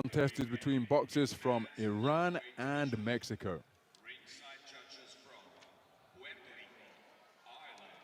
contest is between boxers from Iran and Mexico. Ringside judges from Puerto Rico, Ireland,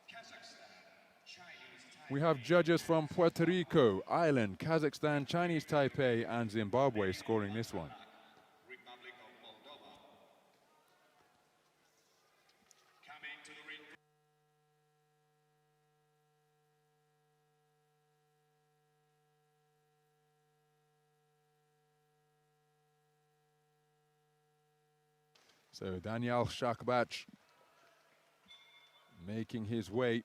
Kazakhstan, Chinese Taipei. We have judges from Puerto Rico, Ireland, Kazakhstan, Chinese Taipei, and Zimbabwe scoring this one. Republic of Moldova. Coming to the ring. So Daniyal Shahbakhsh making his way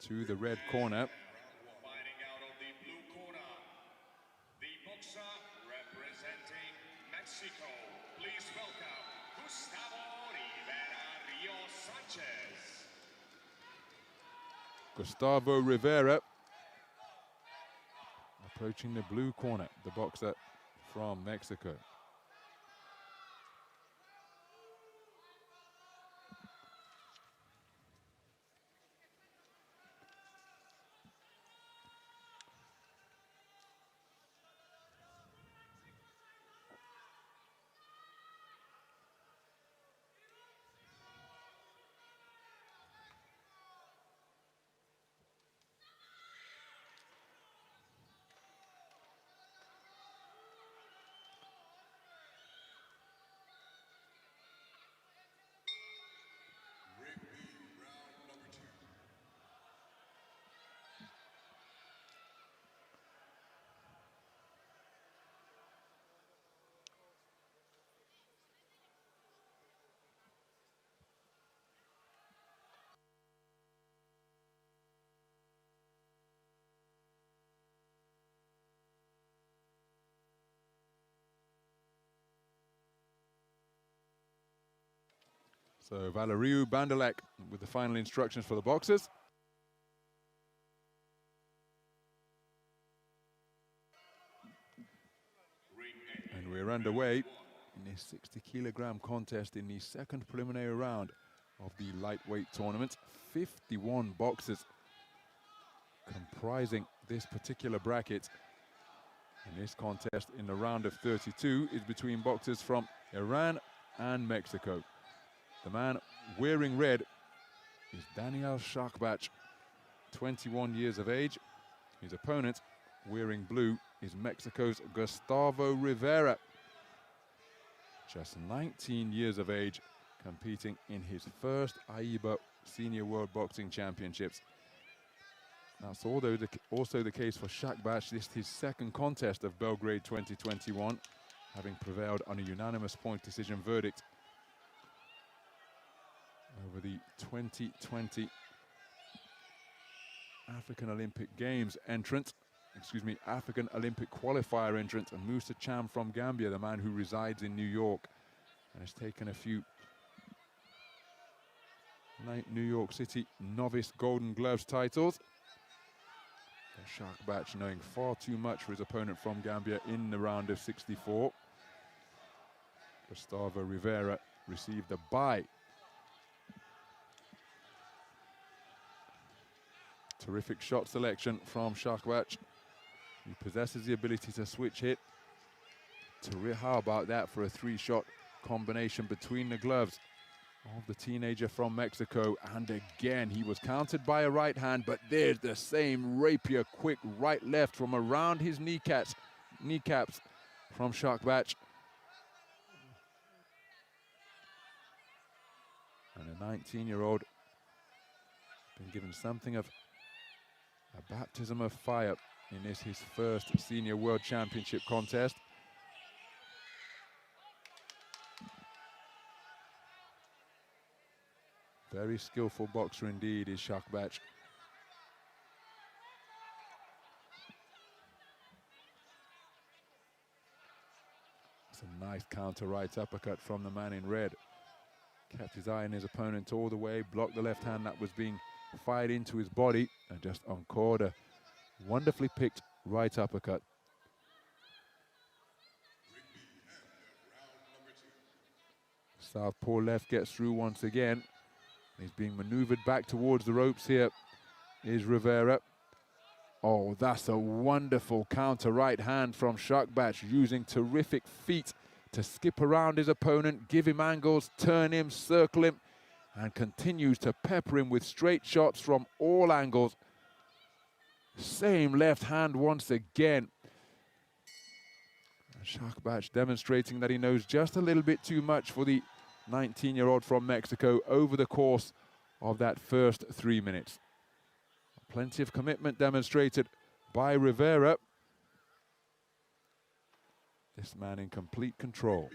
to the red corner. Fighting out of the blue corner, the boxer representing Mexico. Please welcome Gustavo Sanchez. Gustavo Rivera approaching the blue corner, the boxer from Mexico. So Valeriu Bandalek with the final instructions for the boxers. And we're underway in this 60-kilogram contest in the second preliminary round of the lightweight tournament. 51 boxers comprising this particular bracket. And this contest in the round of 32 is between boxers from Iran and Mexico. The man wearing red is Daniyal Shahbakhsh, 21 years of age. His opponent, wearing blue, is Mexico's Gustavo Rivera, just 19 years of age, competing in his first AIBA Senior World Boxing Championships. That's also the case for Shahbakhsh. This is his second contest of Belgrade 2021, having prevailed on a unanimous point decision verdict over the 2020 African Olympic Games African Olympic qualifier entrant, and Musa Cham from Gambia, the man who resides in New York and has taken a few New York City novice Golden Gloves titles. Shahbakhsh knowing far too much for his opponent from Gambia in the round of 64. Gustavo Rivera received a bye. Terrific shot selection from Shahbakhsh. He possesses the ability to switch hit. How about that for a three-shot combination between the gloves of the teenager from Mexico? And again, he was countered by a right hand, but there's the same rapier, quick right-left from around his kneecaps from Shahbakhsh. And a 19-year-old been given something of a baptism of fire in this, his first Senior World Championship contest. Very skillful boxer indeed is Shahbakhsh. It's a nice counter right uppercut from the man in red. Kept his eye on his opponent all the way, blocked the left hand that was being fired into his body, and just encored a wonderfully picked right uppercut. Southpaw left gets through once again. He's being maneuvered back towards the ropes here is Rivera. Oh, that's a wonderful counter right hand from Shahbakhsh, using terrific feet to skip around his opponent, give him angles, turn him, circle him, and continues to pepper him with straight shots from all angles. Same left hand once again. Shahbakhsh demonstrating that he knows just a little bit too much for the 19-year-old from Mexico over the course of that first 3 minutes. Plenty of commitment demonstrated by Rivera. This man in complete control.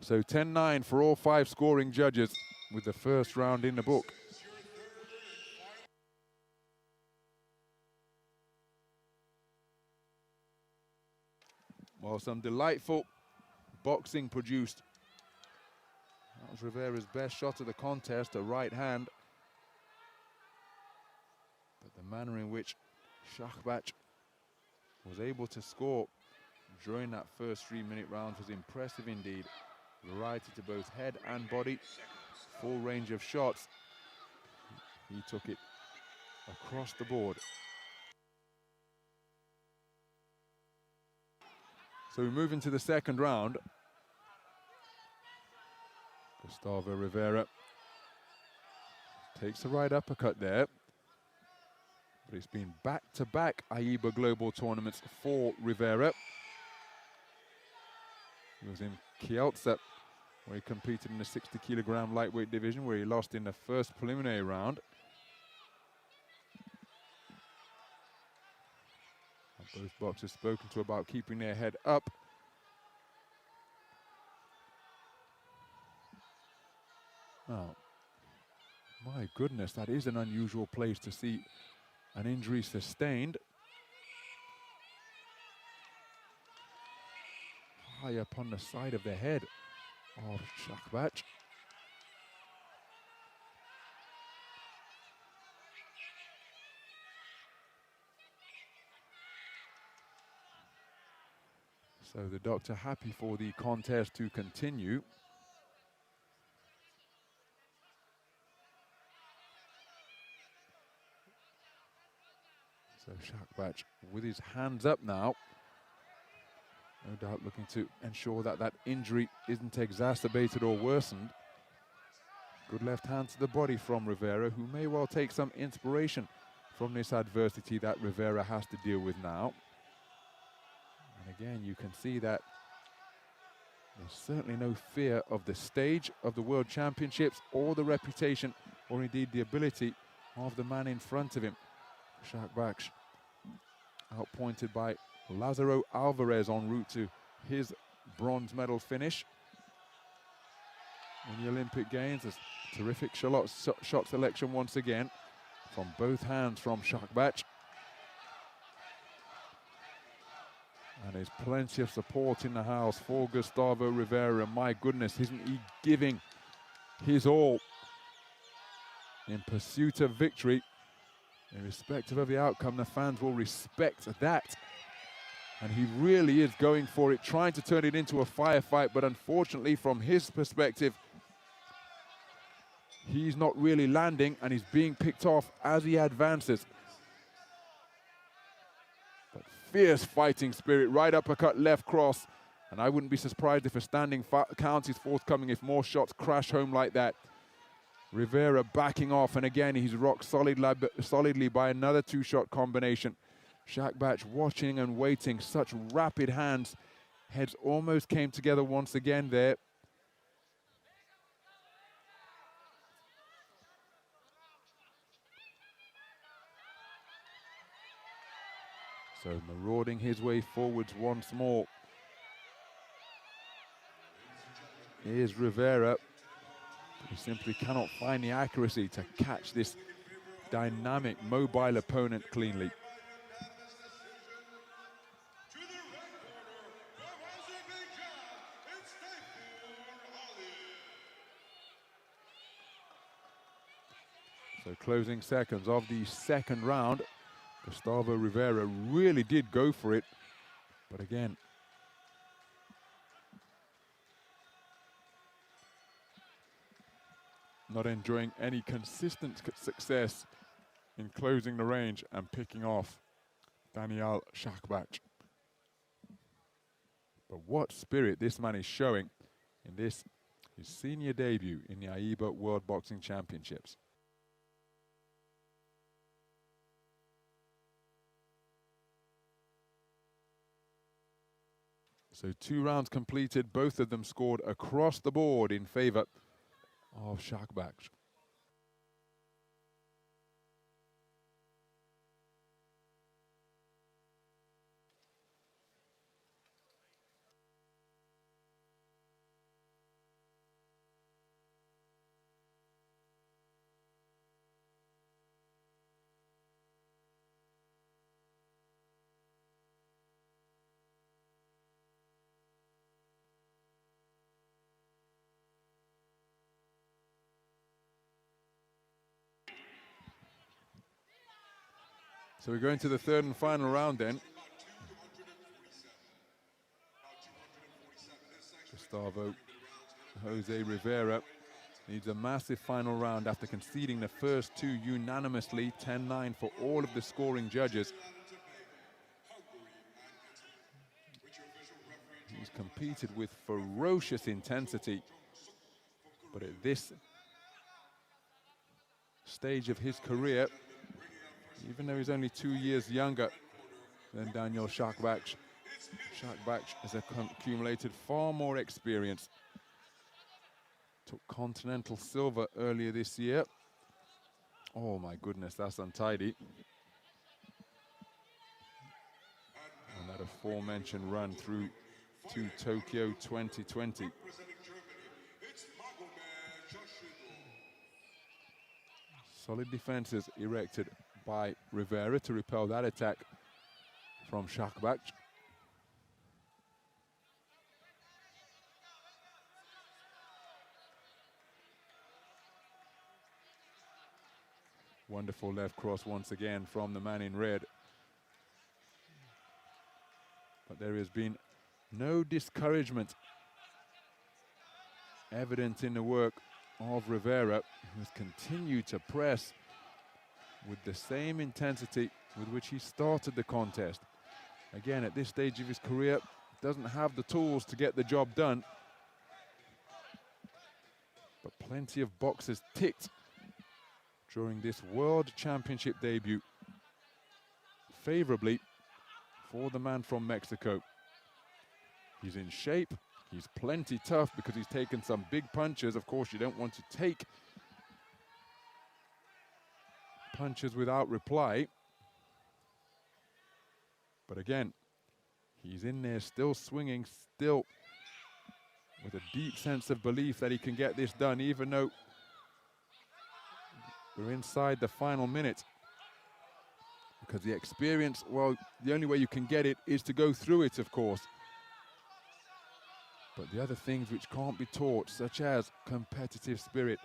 So 10-9 for all 5 scoring judges with the first round in the book. Well, some delightful boxing produced. That was Rivera's best shot of the contest, a right hand. But the manner in which Shahbakhsh was able to score during that first 3-minute round was impressive indeed. Variety to both head and body, full range of shots. He took it across the board. So we move into the second round. Gustavo Rivera takes a right uppercut there. But it's been back-to-back AIBA Global tournaments for Rivera. He was in Kielce, where he competed in the 60-kilogram lightweight division, where he lost in the first preliminary round. Both boxers spoken to about keeping their head up. Now, my goodness, that is an unusual place to see an injury sustained. High up on the side of the head of Shahbakhsh. So the doctor happy for the contest to continue. So Shahbakhsh with his hands up now. No doubt looking to ensure that that injury isn't exacerbated or worsened. Good left hand to the body from Rivera, who may well take some inspiration from this adversity that Rivera has to deal with now. And again, you can see that there's certainly no fear of the stage of the World Championships or the reputation or indeed the ability of the man in front of him. Shahbakhsh outpointed by Lazaro Alvarez en route to his bronze medal finish in the Olympic Games. There's terrific shot selection once again from both hands from Shahbakhsh. And there's plenty of support in the house for Gustavo Rivera. My goodness, isn't he giving his all in pursuit of victory? Irrespective of the outcome, the fans will respect that. And he really is going for it, trying to turn it into a firefight, but unfortunately, from his perspective, he's not really landing and he's being picked off as he advances. But fierce fighting spirit, right uppercut, left cross. And I wouldn't be surprised if a standing count is forthcoming if more shots crash home like that. Rivera backing off, and again, he's rocked solidly by another 2-shot combination. Shahbakhsh watching and waiting, such rapid hands. Heads almost came together once again there. So marauding his way forwards once more. Here's Rivera. He simply cannot find the accuracy to catch this dynamic, mobile opponent cleanly. So closing seconds of the second round. Gustavo Rivera really did go for it, but again, not enjoying any consistent success in closing the range and picking off Daniyal Shahbakhsh. But what spirit this man is showing in this, his senior debut in the AIBA World Boxing Championships. So 2 rounds completed, both of them scored across the board in favor of Shahbakhsh. So we're going to the 3rd and final round then. Gustavo Jose Rivera needs a massive final round after conceding the first 2 unanimously, 10-9 for all of the scoring judges. He's competed with ferocious intensity, but at this stage of his career, even though he's only 2 years younger than Daniyal Shahbakhsh, Shahbakhsh has accumulated far more experience. Took continental silver earlier this year. Oh my goodness, that's untidy. And that aforementioned run through to Tokyo 2020. Solid defenses erected by Rivera to repel that attack from Shahbakhsh. Wonderful left cross once again from the man in red. But there has been no discouragement evident in the work of Rivera, who has continued to press with the same intensity with which he started the contest. Again, at this stage of his career, doesn't have the tools to get the job done. But plenty of boxes ticked during this World Championship debut favorably for the man from Mexico. He's in shape, he's plenty tough because he's taken some big punches. Of course, you don't want to take punches without reply. But again, he's in there still swinging, still with a deep sense of belief that he can get this done, even though we're inside the final minute. Because the experience, well, the only way you can get it is to go through it, of course. But the other things which can't be taught, such as competitive spirit,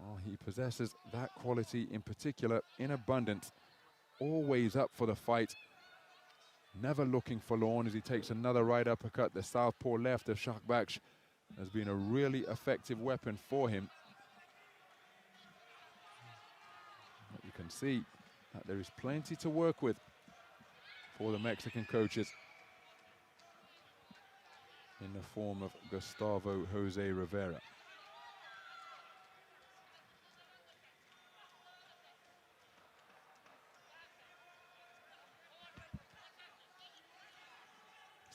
well, he possesses that quality in particular in abundance. Always up for the fight, never looking forlorn as he takes another right uppercut. The southpaw left of Shahbakhsh has been a really effective weapon for him. But you can see that there is plenty to work with for the Mexican coaches in the form of Gustavo Jose Rivera.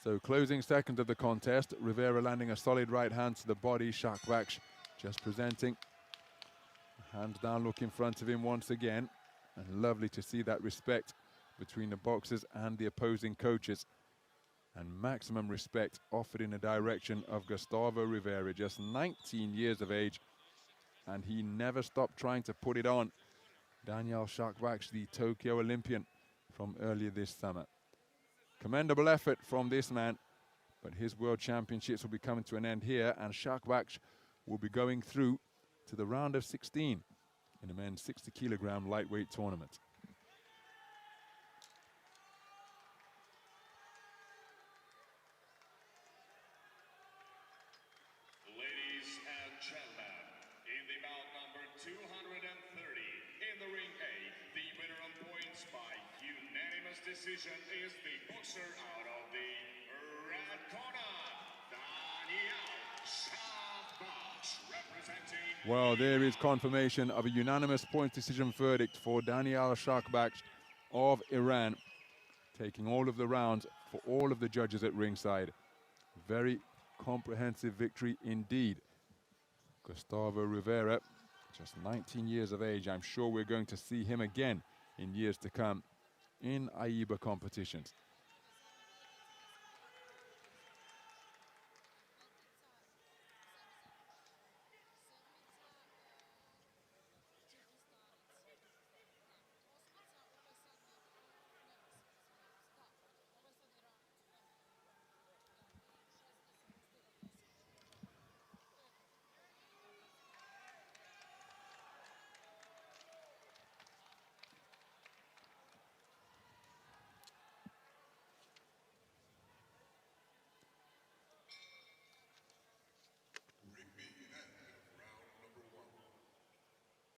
So closing second of the contest, Rivera landing a solid right hand to the body. Shahbakhsh just presenting. Hands down, look in front of him once again. And lovely to see that respect between the boxers and the opposing coaches. And maximum respect offered in the direction of Gustavo Rivera, just 19 years of age. And he never stopped trying to put it on Daniyal Shahbakhsh, the Tokyo Olympian from earlier this summer. Commendable effort from this man, but his World Championships will be coming to an end here, and Shahbakhsh will be going through to the round of 16 in the men's 60-kilogram lightweight tournament. Ladies and gentlemen, decision is the boxer out of the red corner, Daniyal Shahbakhsh, representing... Well, there is confirmation of a unanimous point decision verdict for Daniyal Shahbakhsh of Iran, taking all of the rounds for all of the judges at ringside. Very comprehensive victory indeed. Gustavo Rivera, just 19 years of age. I'm sure we're going to see him again in years to come in AIBA competitions.